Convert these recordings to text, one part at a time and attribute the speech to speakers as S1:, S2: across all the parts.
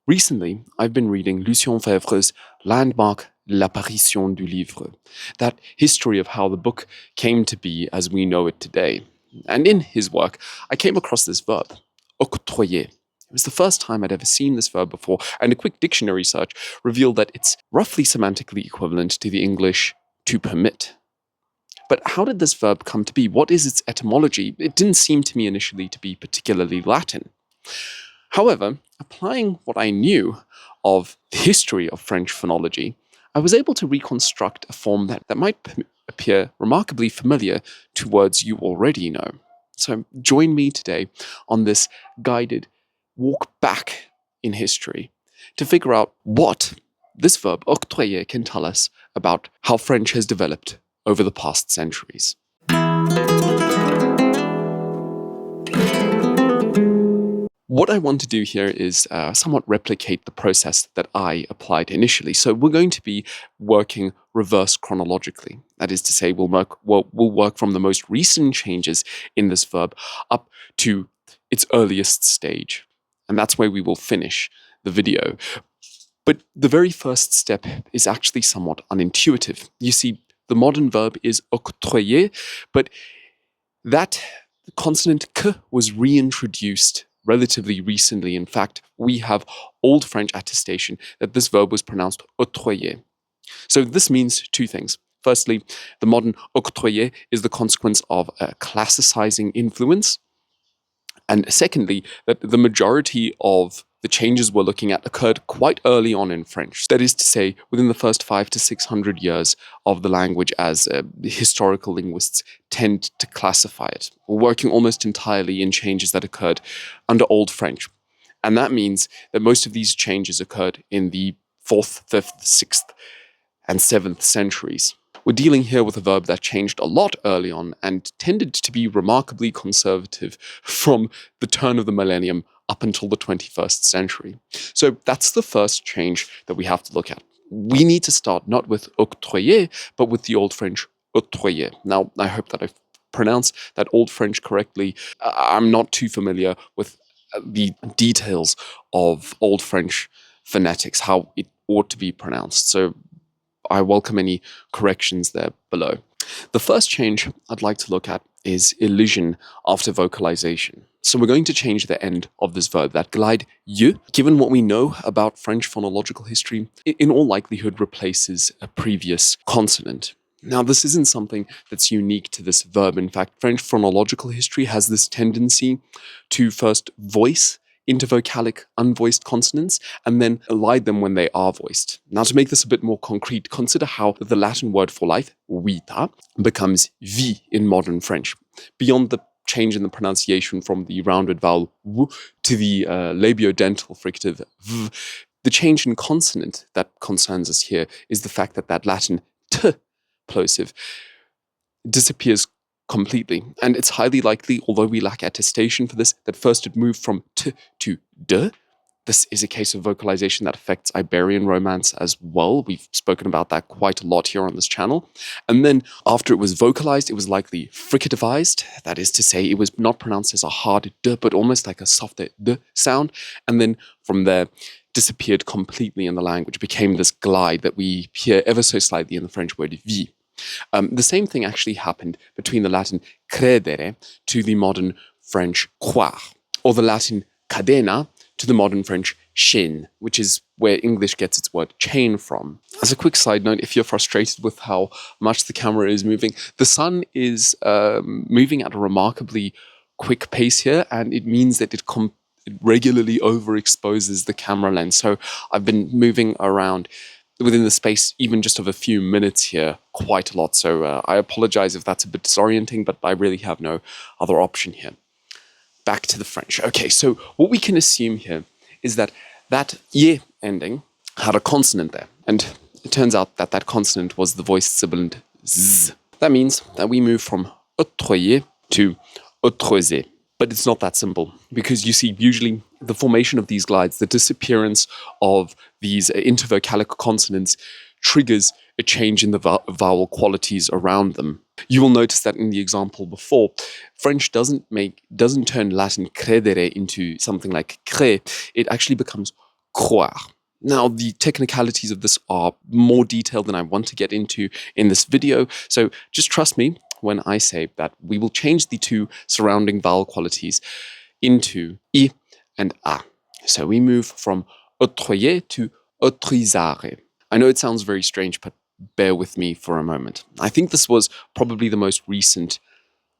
S1: Recently, I've been reading Lucien Febvre's landmark L'apparition du livre, that history of how the book came to be as we know it today. And in his work, I came across this verb, octroyer. It was the first time I'd ever seen this verb before, and a quick dictionary search revealed that it's roughly semantically equivalent to the English to permit. But how did this verb come to be? What is its etymology? It didn't seem to me initially to be particularly Latin. However, applying what I knew of the history of French phonology, I was able to reconstruct a form that might appear remarkably familiar to words you already know. So join me today on this guided walk back in history to figure out what this verb, octroyer, can tell us about how French has developed over the past centuries. What I want to do here is somewhat replicate the process that I applied initially. So we're going to be working reverse chronologically. That is to say, we'll work from the most recent changes in this verb up to its earliest stage. And that's where we will finish the video. But the very first step is actually somewhat unintuitive. You see, the modern verb is octroyer, but that consonant k was reintroduced relatively recently. In fact, we have Old French attestation that this verb was pronounced octroyer. So this means two things. Firstly, the modern octroyer is the consequence of a classicizing influence. And secondly, that the majority of the changes we're looking at occurred quite early on in French. That is to say, within the first 500 to 600 years of the language, as historical linguists tend to classify it. We're working almost entirely in changes that occurred under Old French. And that means that most of these changes occurred in the 4th, 5th, 6th, and 7th centuries. We're dealing here with a verb that changed a lot early on and tended to be remarkably conservative from the turn of the millennium up until the 21st century. So that's the first change that we have to look at. We need to start not with octroyer, but with the Old French octroyer. Now, I hope that I've pronounced that Old French correctly. I'm not too familiar with the details of Old French phonetics, how it ought to be pronounced. So I welcome any corrections there below. The first change I'd like to look at is elision after vocalization. So we're going to change the end of this verb, that glide ye. Given what we know about French phonological history, it in all likelihood replaces a previous consonant. Now, this isn't something that's unique to this verb. In fact, French phonological history has this tendency to first voice intervocalic unvoiced consonants and then elide them when they are voiced. Now, to make this a bit more concrete, consider how the Latin word for life, vita, becomes vie in modern French. Beyond the change in the pronunciation from the rounded vowel w to the labiodental fricative v, the change in consonant that concerns us here is the fact that that Latin t plosive disappears completely. And it's highly likely, although we lack attestation for this, that first it moved from t to d. This is a case of vocalization that affects Iberian Romance as well. We've spoken about that quite a lot here on this channel. And then after it was vocalized, it was likely fricativized. That is to say, it was not pronounced as a hard d, but almost like a softer d sound. And then from there, disappeared completely in the language, became this glide that we hear ever so slightly in the French word vie. The same thing actually happened between the Latin credere to the modern French croire, or the Latin cadena to the modern French chaîne, which is where English gets its word chain from. As a quick side note, if you're frustrated with how much the camera is moving, the sun is moving at a remarkably quick pace here, and it means that it regularly overexposes the camera lens. So I've been moving around within the space even just of a few minutes here quite a lot. So I apologize if that's a bit disorienting, but I really have no other option here. Back to the French. Okay, so what we can assume here is that that ye ending had a consonant there. And it turns out that that consonant was the voiced sibilant z. That means that we move from octroyer to auctorizare. But it's not that simple, because you see, usually the formation of these glides, the disappearance of these intervocalic consonants triggers a change in the vowel qualities around them. You will notice that in the example before, French doesn't turn Latin credere into something like cre. It actually becomes croire. Now, the technicalities of this are more detailed than I want to get into in this video, so just trust me when I say that we will change the two surrounding vowel qualities into I and A. So we move from octroyer to auctorizare. I know it sounds very strange, but bear with me for a moment. I think this was probably the most recent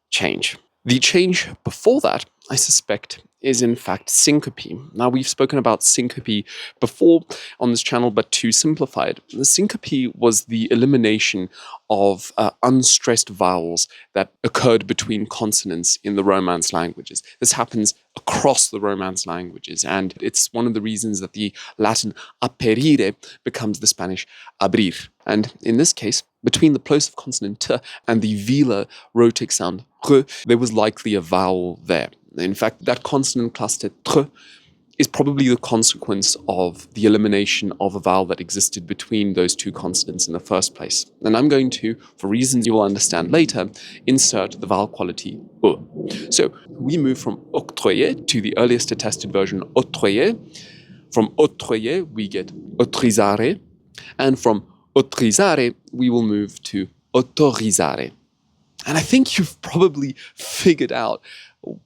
S1: change. The change before that, I suspect, is in fact syncope. Now, we've spoken about syncope before on this channel, but to simplify it, the syncope was the elimination of unstressed vowels that occurred between consonants in the Romance languages. This happens across the Romance languages, and it's one of the reasons that the Latin aperire becomes the Spanish abrir. And in this case, between the plosive consonant t and the velar rhotic sound r, there was likely a vowel there. In fact, that consonant cluster tr is probably the consequence of the elimination of a vowel that existed between those two consonants in the first place. And I'm going to, for reasons you will understand later, insert the vowel quality u. So we move from octroyer to the earliest attested version, octroyer. From octroyer, we get auctorizare, and from auctorizare, we will move to auctorizare. And I think you've probably figured out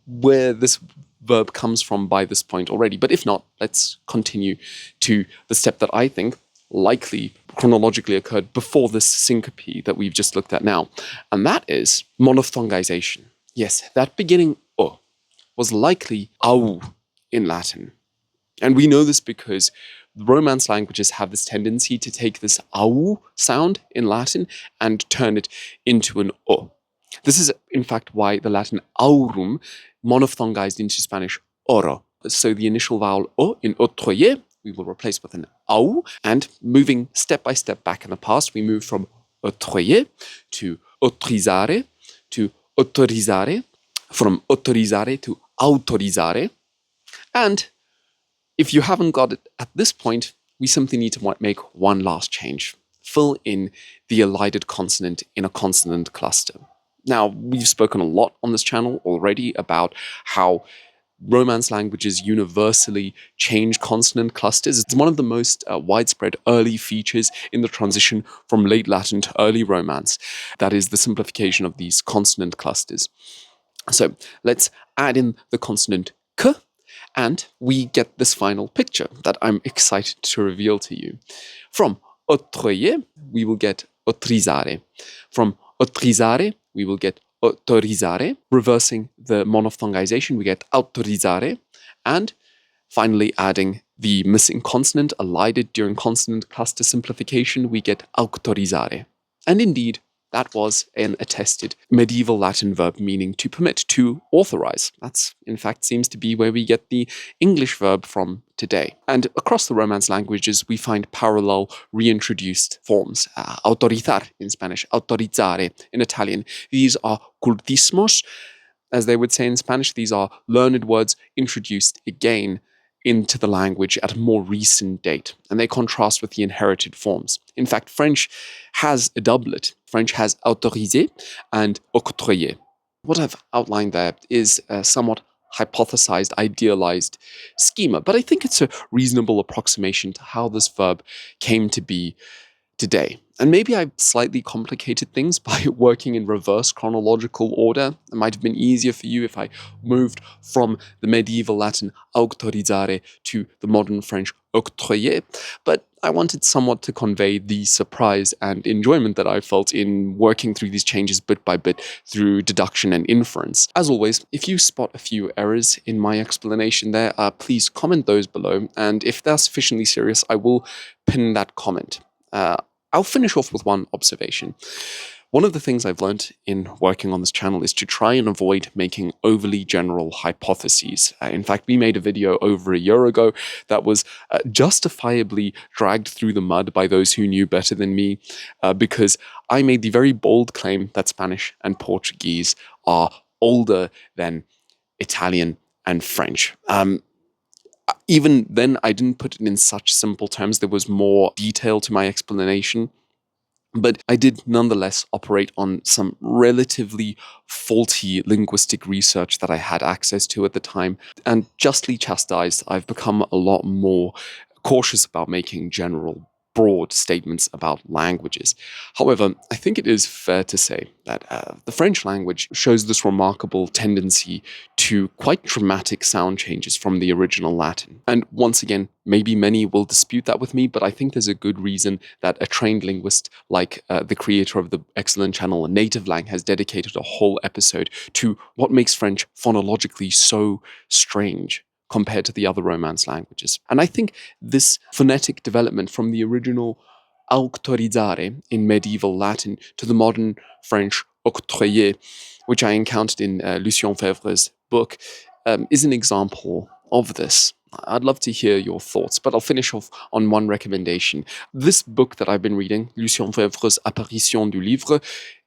S1: where this verb comes from by this point already. But if not, let's continue to the step that I think likely chronologically occurred before this syncope that we've just looked at now. And that is monophthongization. Yes, that beginning o was likely au in Latin. And we know this because the Romance languages have this tendency to take this au sound in Latin and turn it into an o. This is, in fact, why the Latin aurum monophthongized into Spanish oro. So the initial vowel o in octroyer, we will replace with an au, and moving step by step back in the past, we move from octroyer to auctorizare to autorizare, from autorizare to autorizare, and if you haven't got it at this point, we simply need to make one last change. Fill in the elided consonant in a consonant cluster. Now, we've spoken a lot on this channel already about how Romance languages universally change consonant clusters. It's one of the most widespread early features in the transition from late Latin to early Romance. That is the simplification of these consonant clusters. So let's add in the consonant k, and we get this final picture that I'm excited to reveal to you. From octroyer, we will get auctorizare. From auctorizare, we will get autorizare. Reversing the monophthongization, we get autorizare. And finally, adding the missing consonant elided during consonant cluster simplification, we get auctorizare. And indeed, that was an attested medieval Latin verb meaning to permit, to authorize. That's, in fact, seems to be where we get the English verb from today. And across the Romance languages, we find parallel reintroduced forms. Autorizar in Spanish, autorizzare in Italian. These are cultismos, as they would say in Spanish. These are learned words introduced again into the language at a more recent date, and they contrast with the inherited forms. In fact, French has a doublet. French has autorisé and octroyer. What I've outlined there is a somewhat hypothesized, idealized schema, but I think it's a reasonable approximation to how this verb came to be today. And maybe I slightly complicated things by working in reverse chronological order. It might have been easier for you if I moved from the medieval Latin auctorizare to the modern French octroyer, but I wanted somewhat to convey the surprise and enjoyment that I felt in working through these changes bit by bit through deduction and inference. As always, if you spot a few errors in my explanation there, please comment those below, and if they're sufficiently serious, I will pin that comment. I'll finish off with one observation. One of the things I've learned in working on this channel is to try and avoid making overly general hypotheses. In fact, we made a video over a year ago that was justifiably dragged through the mud by those who knew better than me, because I made the very bold claim that Spanish and Portuguese are older than Italian and French. Even then, I didn't put it in such simple terms. There was more detail to my explanation. But I did nonetheless operate on some relatively faulty linguistic research that I had access to at the time. And justly chastised, I've become a lot more cautious about making general broad statements about languages. However, I think it is fair to say that the French language shows this remarkable tendency to quite dramatic sound changes from the original Latin. And once again, maybe many will dispute that with me, but I think there's a good reason that a trained linguist like the creator of the excellent channel Native Lang has dedicated a whole episode to what makes French phonologically so strange compared to the other Romance languages. And I think this phonetic development from the original auctorizare in medieval Latin to the modern French octroyer, which I encountered in Lucien Febvre's book, is an example of this. I'd love to hear your thoughts, but I'll finish off on one recommendation. This book that I've been reading, Lucien Febvre's Apparition du Livre,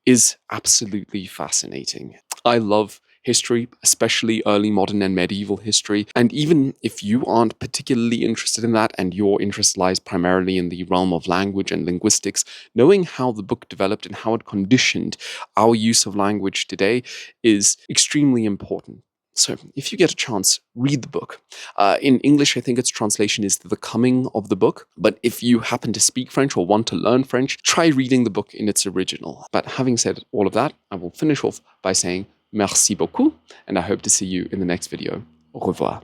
S1: is absolutely fascinating. I love history, especially early modern and medieval history. And even if you aren't particularly interested in that and your interest lies primarily in the realm of language and linguistics, knowing how the book developed and how it conditioned our use of language today is extremely important. So if you get a chance, read the book. In English, I think its translation is The Coming of the Book. But if you happen to speak French or want to learn French, try reading the book in its original. But having said all of that, I will finish off by saying merci beaucoup, and I hope to see you in the next video. Au revoir.